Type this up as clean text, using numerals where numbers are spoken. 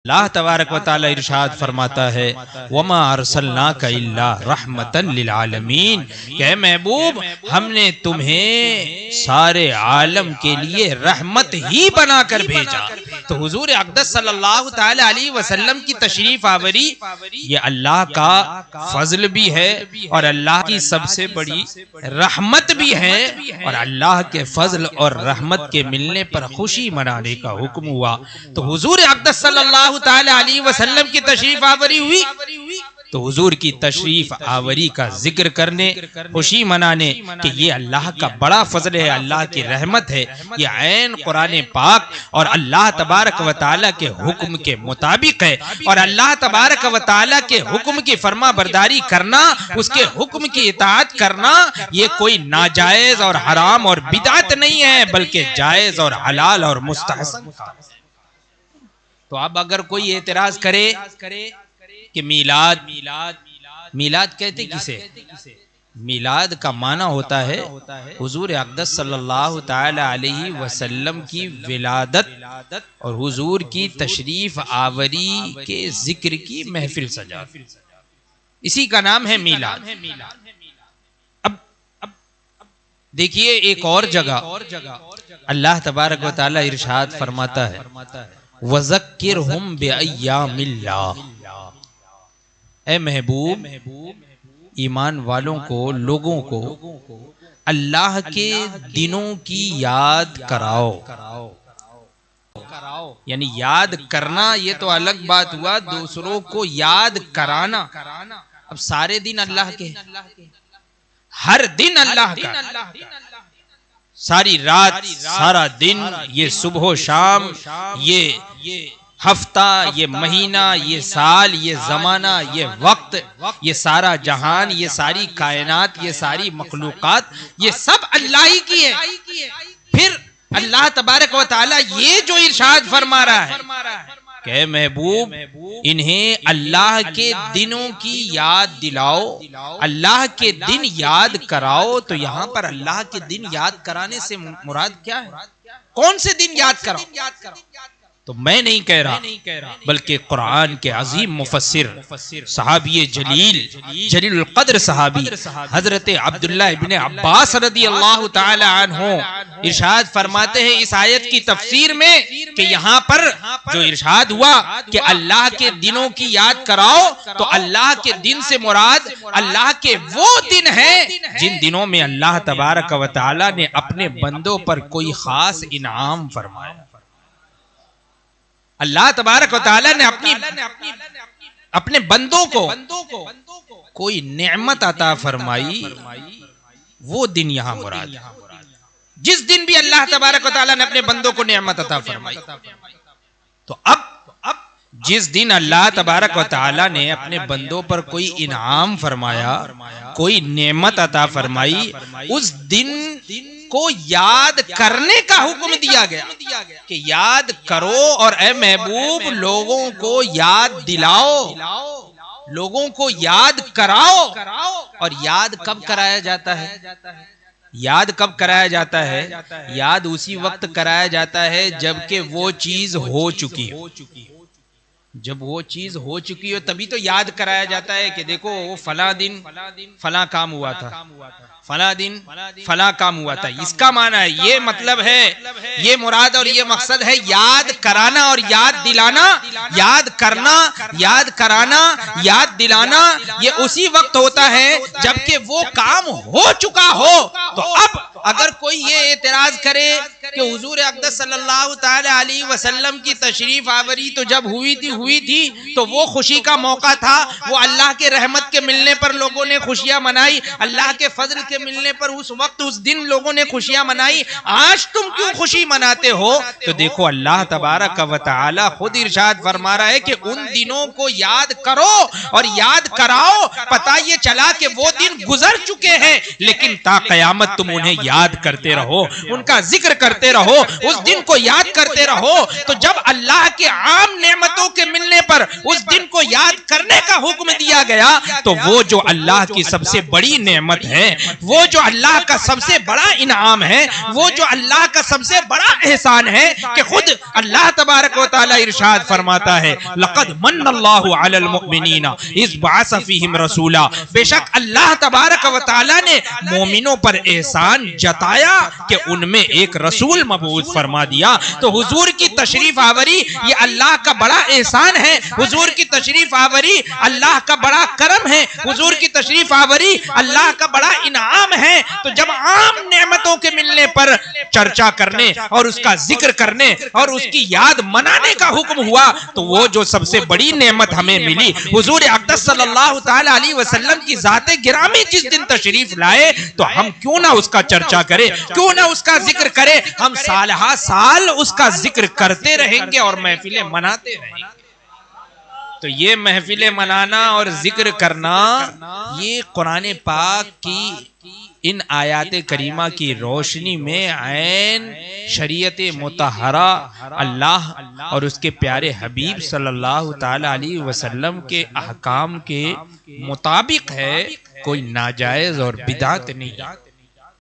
اللہ تبارک و تعالی ارشاد فرماتا ہے وَمَا أَرْسَلْنَاكَ إِلَّا رَحْمَةً لِلْعَالَمِينَ کہ اے محبوب ہم نے تمہیں سارے عالم کے لیے رحمت ہی بنا کر بھیجا۔ تو حضور اقدس صلی اللہ تعالی علیہ وسلم کی تشریف آوری یہ اللہ کا فضل بھی ہے اور اللہ کی سب سے بڑی رحمت بھی ہے، اور اللہ کے فضل اور رحمت کے ملنے پر خوشی منانے کا حکم ہوا۔ تو حضور اقدس صلی اللہ تعالی علیہ وسلم کی تشریف آوری ہوئی تو حضور کی تشریف آوری کا ذکر کرنے، خوشی منانے کہ یہ اللہ کا بڑا فضل ہے، اللہ کی رحمت ہے، یہ عین قرآن پاک اور اللہ تبارک و تعالیٰ کے حکم کے مطابق ہے، اور اللہ تبارک و تعالیٰ کے حکم کی فرما برداری کرنا، اس کے حکم کی اطاعت کرنا یہ کوئی ناجائز اور حرام اور بدعت نہیں ہے، بلکہ جائز اور حلال اور مستحسن۔ تو اب اگر کوئی اعتراض کرے کہ میلاد کہتے کسے؟ میلاد کا معنی ہوتا ہے حضور اقدس صلی اللہ تعالی علیہ وسلم کی ولادت اور حضور کی تشریف آوری کے ذکر کی محفل سجا، اسی کا نام ہے میلاد۔ اب دیکھیے ایک اور جگہ اللہ تبارک و تعالی ارشاد فرماتا ہے وَذَكِّرْهُمْ بِأَيَّامِ اللَّهِ، اے محبوب ایمان والوں کو، لوگوں کو اللہ کے دنوں کی یاد کراؤ۔ یعنی یاد کرنا یہ تو الگ بات ہوا، دوسروں کو یاد کرانا۔ اب سارے دن اللہ کے، ہر دن اللہ کا، ساری رات سارا دن، یہ صبح و شام، یہ ہفتہ، یہ مہینہ، یہ سال، یہ زمانہ، یہ وقت، یہ سارا جہان، یہ ساری کائنات، یہ ساری مخلوقات، یہ سب اللہ ہی کی ہے۔ پھر اللہ تبارک و تعالی یہ جو ارشاد فرما رہا ہے کہ اے محبوب انہیں اللہ کے دنوں کی یاد دلاؤ، اللہ کے دن یاد کراؤ۔ تو یہاں پر اللہ کے دن یاد کرانے سے مراد کیا ہے؟ کون سے دن یاد کراؤ؟ تو میں نہیں کہہ رہا، بلکہ قرآن کے عظیم مفسر صحابی جلیل القدر صحابی حضرت عبداللہ ابن عباس رضی اللہ تعالی عنہ ارشاد فرماتے ہیں اس آیت کی تفسیر میں کہ یہاں پر جو ارشاد ہوا کہ اللہ کے دنوں کی یاد کراؤ، تو اللہ کے دن سے مراد اللہ کے وہ دن ہیں جن دنوں میں اللہ تبارک و تعالی نے اپنے بندوں پر کوئی خاص انعام فرمایا۔ اللہ تبارک و تعالی نے اپنے بندوں کو کوئی نعمت عطا فرمائی، وہ دن یہاں مراد۔ جس دن بھی اللہ تبارک و تعالی نے اپنے بندوں کو نعمت عطا فرمائی، تو اب جس دن اللہ تبارک و تعالی نے اپنے بندوں پر کوئی انعام فرمایا، کوئی نعمت عطا فرمائی، اس دن کو یاد کرنے کا حکم دیا گیا کہ یاد کرو، اور اے محبوب لوگوں کو یاد دلاؤ، لوگوں کو یاد کراؤ۔ اور یاد کب کرایا جاتا ہے؟ یاد کب کرایا جاتا ہے؟ یاد اسی وقت کرایا جاتا ہے جبکہ وہ چیز ہو چکی ہو۔ جب وہ چیز ہو چکی ہو تبھی تو یاد کرایا جاتا ہے کہ دیکھو وہ فلاں دن فلاں کام ہوا تھا، فلاں دن فلاں کام ہوا تھا۔ اس کا معنی ہے، یہ مطلب ہے، یہ مراد اور یہ مقصد ہے یاد کرانا اور یاد دلانا۔ یاد کرنا، یاد کرانا، یاد دلانا یہ اسی وقت ہوتا ہے جبکہ وہ کام ہو چکا ہو۔ تو اب اگر کوئی یہ اعتراض کرے کہ حضور اقدس صلی اللہ تعالی علیہ وسلم کی تشریف آوری تو جب ہوئی تھی تو وہ خوشی کا موقع تھا، وہ اللہ کے رحمت کے ملنے پر لوگوں نے خوشیاں منائی، اللہ کے فضل کے ملنے پر اس وقت اس دن لوگوں نے خوشیاں منائی، آج تم کیوں خوشی مناتے ہو؟ تو دیکھو اللہ تبارک و تعالی خود ارشاد فرما رہا ہے کہ ان دنوں کو یاد کرو اور یاد کراؤ۔ پتہ یہ چلا کہ وہ دن گزر چکے ہیں، لیکن تا قیامت تم انہیں یاد کرتے رہو، ان کا ذکر کرتے رہو، اس دن کو یاد کرتے رہو۔ تو جب اللہ کے عام نعمتوں کے ملنے پر اس دن کو یاد کرنے کا حکم دیا گیا تو وہ جو اللہ کی سب سے بڑی نعمت ہے، وہ جو اللہ کا سب سے بڑا انعام ہے، وہ جو اللہ کا سب سے بڑا احسان ہے کہ خود اللہ تبارک و تعالی ارشاد فرماتا ہے لقد من اللہ علی المؤمنین اذ بعث فیہم رسولا، بے شک اللہ تبارک و تعالی نے مومنوں پر احسان جتایا کہ ان میں ایک رسول مبعوث فرما دیا۔ تو حضور کی تشریف آوری یہ اللہ کا بڑا احسان ہے، حضور کی تشریف آوری اللہ کا بڑا کرم ہے، حضور کی تشریف آوری اللہ کا بڑا انعام ہے۔ تو جب عام نعمتوں کے ملنے پر چرچا کرنے اور اس کا ذکر کرنے اور اس کی یاد منانے کا حکم ہوا تو وہ جو سب سے بڑی نعمت ہمیں ملی حضور اقدس صلی اللہ تعالی علیہ وسلم کی ذات گرامی جس دن تشریف لائے تو ہم کیوں نہ اس کا چرچا کریں، کیوں نہ اس کا ذکر کریں، ہم سال ہا سال اس کا ذکر کرتے رہیں گے اور محفلیں مناتے رہیں گے۔ تو یہ محفلیں منانا اور ذکر کرنا یہ قرآن پاک کی ان آیات کریمہ کی روشنی میں عین شریعت مطہرہ اللہ اور اس کے پیارے حبیب صلی اللہ تعالی علیہ وسلم کے احکام کے مطابق ہے، کوئی ناجائز اور بدعت نہیں۔